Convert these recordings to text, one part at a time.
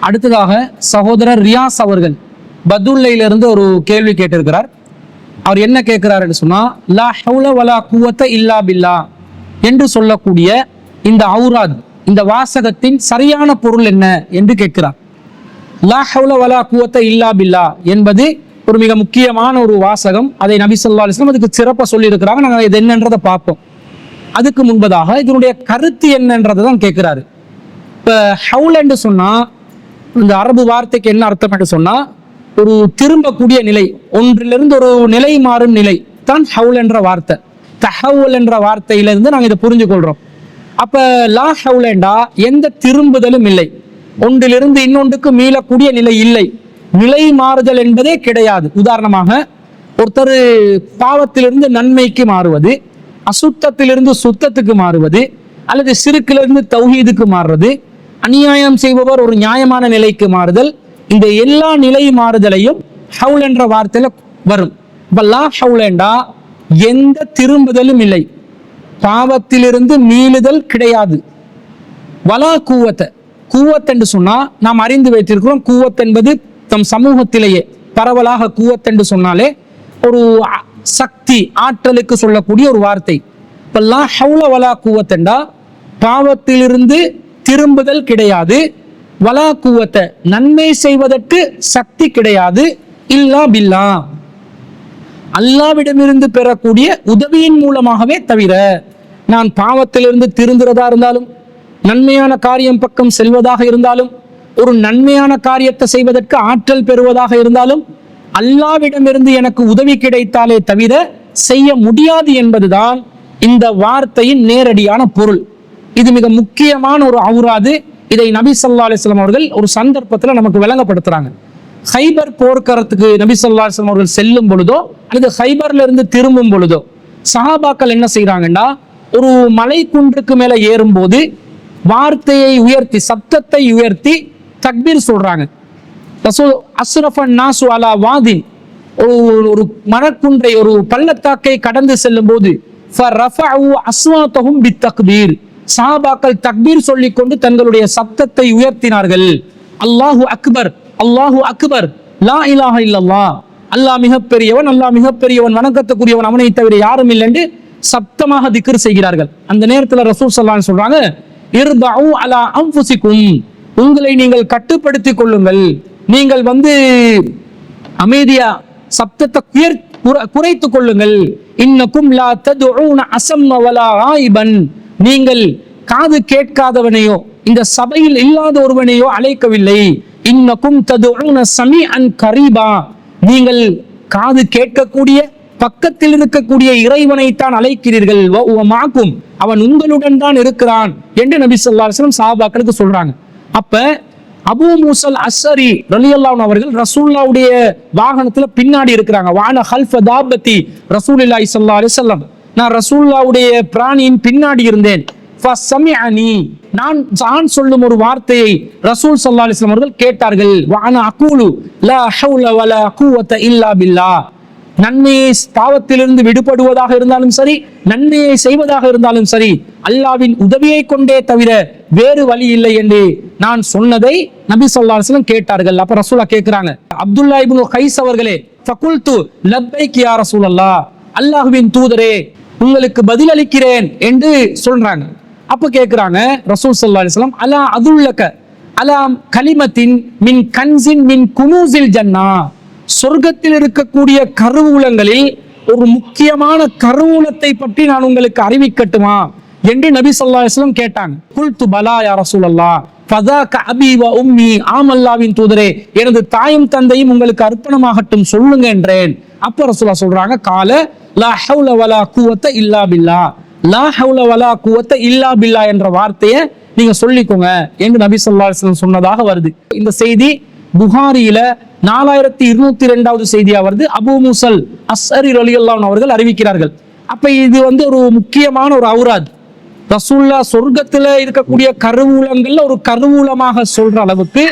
அடுத்ததாக சகோதரர் ரியாஸ் அவர்கள் பதுல்லையிலிருந்து ஒரு கேள்வி கேட்டிருக்கிறார். அவர் என்ன கேட்கிறார் சொன்னா, லா ஹவுல வலா குவத்த இல்லா பில்லா என்று சொல்லக்கூடிய இந்த அவுராத், இந்த வாசகத்தின் சரியான பொருள் என்ன என்று கேட்கிறார். லா ஹவுல வலா குவத்த இல்லா பில்லா என்பது ஒரு மிக முக்கியமான ஒரு வாசகம். அதை நபி ஸல்லல்லாஹு அலைஹி வஸல்லம் அதுக்கு சிறப்பா சொல்லி இருக்கிறாங்க. நாங்கள் இது என்னன்றதை பார்ப்போம். அதுக்கு முன்பதாக இதனுடைய கருத்து என்னன்றதை தான் கேட்கிறாரு. இப்ப ஹவுல் என்று சொன்னா, இந்த அரபு வார்த்தைக்கு என்ன அர்த்தம் என்று சொன்னா, ஒரு திரும்பக்கூடிய நிலை, ஒன்றிலிருந்து ஒரு நிலை மாறும் நிலை தான் ஹவுல் என்ற வார்த்தை. தஹவுல் என்ற வார்த்தையிலிருந்து நாங்கள் இதை புரிஞ்சு கொள்றோம். அப்ப லா ஹவுலண்டா எந்த திரும்புதலும் இல்லை, ஒன்றிலிருந்து இன்னொன்றுக்கு மீளக்கூடிய நிலை இல்லை, நிலை மாறுதல் என்பதே கிடையாது. உதாரணமாக ஒருத்தர் பாவத்திலிருந்து நன்மைக்கு மாறுவது, அசுத்தத்திலிருந்து சுத்தத்துக்கு மாறுவது, அல்லது சிறுக்கிலிருந்து தௌஹீதுக்கு மாறுறது, அநியாயம் செய்பவர் ஒரு நியாயமான நிலைக்கு மாறுதல், இந்த எல்லா நிலை மாறுதலையும் ஹவுல் என்ற வார்த்தையில வரும். இப்ப லா ஹவுலண்டா எந்த திரும்புதலும் இல்லை, பாவத்திலிருந்து மீளுதல் கிடையாது. வலா கூவத்த, கூவத் என்று சொன்னா நாம் அறிந்து வைத்திருக்கிறோம். கூவத் என்பது தம் சமூகத்திலேயே பரவலாக கூவத் என்று சொன்னாலே ஒரு சக்தி, ஆற்றலுக்கு சொல்லக்கூடிய ஒரு வார்த்தை. இப்ப லா ஹவுல வலா கூவத் என்றா பாவத்திலிருந்து திரும்புதல் கிடையாது, வலா கூவத்த நன்மை செய்வதற்கு சக்தி கிடையாது, இல்லா பில்லா அல்லாவிடமிருந்து பெறக்கூடிய உதவியின் மூலமாகவே தவிர. நான் பாவத்திலிருந்து திருந்துறதா இருந்தாலும், நன்மையான காரியம் பக்கம் செல்வதாக இருந்தாலும், ஒரு நன்மையான காரியத்தை செய்வதற்கு ஆற்றல் பெறுவதாக இருந்தாலும், அல்லாவிடமிருந்து எனக்கு உதவி கிடைத்தாலே தவிர செய்ய முடியாது என்பதுதான் இந்த வார்த்தையின் நேரடியான பொருள். இது மிக முக்கியமான ஒரு அவுராது. இதை நபி ஸல்லல்லாஹு அலைஹி வஸல்லம் அவர்கள் ஒரு சந்தர்ப்பத்துல நமக்கு விளங்கப்படுத்துறாங்க. ஹைபர் போர்க்களத்துக்கு நபி ஸல்லல்லாஹு அலைஹி வஸல்லம் அவர்கள் செல்லும் பொழுதோ அல்லது ஹைபர்ல இருந்து திரும்பும் பொழுதோ சஹாபாக்கள் என்ன செய்யறாங்கன்னா, ஒரு மலை குன்றுக்கு மேல ஏறும்போது வார்த்தையை உயர்த்தி, சப்தத்தை உயர்த்தி தக்பீர் சொல்றாங்க. அஸ்ரஃபன் நாசு அலா வாதின், ஒரு மரக்குன்றை, ஒரு பள்ளத்தாக்கை கடந்து செல்லும் போது அஸ்வாத்தஹும் பித்தக்பீர், சஹாபாக்கள் தக்பீர் சொல்லிக் கொண்டு தங்களுடைய சப்தத்தை உயர்த்தினார்கள். அல்லாஹு அக்பர், அல்லாஹு அக்பர், லா இலாஹ இல்லல்லாஹ், அல்லாஹ் மிகப்பெரியவன், அல்லாஹ் மிகப்பெரியவன், வணக்கத்துக்குரியவன் அவனை தவிர யாரும் இல்லை என்று சப்தமாக திக்ர் செய்கிறார்கள். அந்த நேரத்தில் ரசூல் ஸல்லல்லாஹு அலைஹி வஸல்லம் சொல்றாங்க, இர்பஉ அலா அன்ஃபுசிக்கும், உங்களை நீங்கள் கட்டுப்படுத்திக் கொள்ளுங்கள், நீங்கள் அமைதியா சப்தத்தை குறைத்துக் கொள்ளுங்கள். இன்னக்கும் லா ததுஊன அஸம்ம வலா ஆயிபன், நீங்கள் காது கேட்காதவனையோ இந்த சபையில் இல்லாத ஒருவனையோ அழைக்கவில்லை. இன்னக்கும் ததுஊன ஸமீஅன் கரீபா, நீங்கள் காது கேட்கக்கூடிய பக்கத்தில் இருக்கக்கூடிய இறைவனைத்தான் அழைக்கிறீர்கள். வமாக்கும், அவன் உங்களுடன் தான் இருக்கிறான் என்று நபி ஸல்லல்லாஹு அலைஹி வஸல்லம் சஹாபாக்களுக்கு சொல்றாங்க. அப்ப அபூ மூஸல் அஸ்ஸரி ரலியல்லாஹு அன்ஹு அவர்கள் ரசூலுல்லாஹ்வுடைய வாகனத்துல பின்னாடி இருக்கிறாங்க. வான ஹல்ஃப தாபத்தி ரசூலுல்லாஹி ஸல்லல்லாஹு அலைஹி வஸல்லம், நான் ரசூலுல்லாஹ்வுடைய பிராணியின் பின்னாடி இருந்தேன். ஃபஸமிஅனி, நான் சொல்லும் ஒரு வார்த்தையை ரசூல் ஸல்லல்லாஹு அலைஹி வஸல்லம் அவர்கள் கேட்டார்கள். வான அகூலு லா ஹவுல வலா குவத்த இல்லா பில்லாஹ், நன்மையை பாவத்திலிருந்து விடுபடுவதாக இருந்தாலும் சரி, நன்மையை செய்வதாக இருந்தாலும் சரி, அல்லாவின் உதவியை கொண்டே தவிர வேறு வழி இல்லை என்று நான் சொன்னதை நபி ஸல்லல்லாஹு அலைஹி வஸல்லம் கேட்டார்கள். அப்ப ரசூலுல்லாஹ் கேட்கிறாங்க, அப்துல்லா இப்னு கைஸ் அவர்களே, ஃபகுல்து லப்பைக் யா ரசூலல்லாஹ், அல்லாஹ்வின் தூதரே உங்களுக்கு பதில் அளிக்கிறேன் என்று சொல்றாங்க. அப்ப கேட்கிறாங்க ரசூல் ஸல்லல்லாஹு அலைஹி வஸல்லம், அலா அதுல்லக அலா கலிமத்தின் மின் கன்ஸின் மின் குனூஸில் ஜன்னா, சொர்க்கத்தில் இருக்கக்கூடிய கருவூலங்களில் ஒரு முக்கியமான கருவூலத்தை பற்றி நான் உங்களுக்கு அறிவிக்கட்டுமா என்று நபி ஸல்லல்லாஹு அலைஹி வஸல்லம் கேட்டாங்க. குல்து பலா யா ரசூலல்லாஹ், ஃபதாக அபி வ உம்மி, ஆம் அல்லாஹ்வின் தூதரே எனது தாயும் தந்தையும் உங்களுக்கு அர்ப்பணமாகட்டும் சொல்லுங்க என்றேன். அப்ப ரசூலுல்லாஹ் சொல்றாங்க, கால லா ஹவுல வலா குவத்த இல்லா பில்லாஹ், லா ஹவுல வலா குவத்த இல்லா பில்லாஹ் என்ற வார்த்தையை நீங்க சொல்லிக்கோங்க என்று நபி ஸல்லல்லாஹு அலைஹி வஸல்லம் சொன்னதாக வருது. இந்த செய்தி புகாரியில 4202வது செய்தியா வருது. அபூ மூஸல் அஸ்ஸரி ரலியல்லாஹு அன்ஹு அவர்கள் அறிவிக்கிறார்கள். அப்ப இது ஒரு முக்கியமான ஒரு அவுராத். ரசூலுல்லாஹ் சொர்க்கத்துல இருக்கக்கூடிய கருவூலங்கள்ல ஒரு கருவூலமாக சொல்ற அளவுக்கு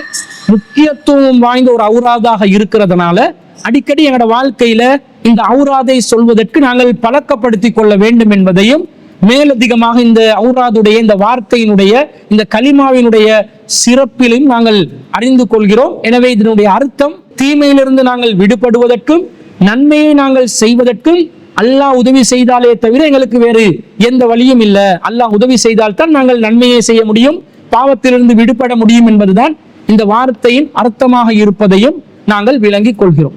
முக்கியத்துவம் வாய்ந்த ஒரு அவுராதாக இருக்கிறதுனால அடிக்கடி எங்களோட வாழ்க்கையில இந்த அவுராதை சொல்வதற்கு நாங்கள் பழக்கப்படுத்திக் கொள்ள வேண்டும் என்பதையும் மேலதிகமாக இந்த ஔராதுடைய இந்த வார்த்தையினுடைய இந்த கலிமாவினுடைய சிறப்பிலும் நாங்கள் அறிந்து கொள்கிறோம். எனவே இதனுடைய அர்த்தம் தீமையிலிருந்து நாங்கள் விடுபடுவதற்கும் நன்மையை நாங்கள் செய்வதற்கும் அல்லாஹ் உதவி செய்தாலே தவிர எங்களுக்கு வேறு எந்த வழியும் இல்லை. அல்லாஹ் உதவி செய்தால்தான் நாங்கள் நன்மையை செய்ய முடியும், பாவத்திலிருந்து விடுபட முடியும் என்பதுதான் இந்த வார்த்தையின் அர்த்தமாக இருப்பதையும் நாங்கள் விளங்கிக் கொள்கிறோம்.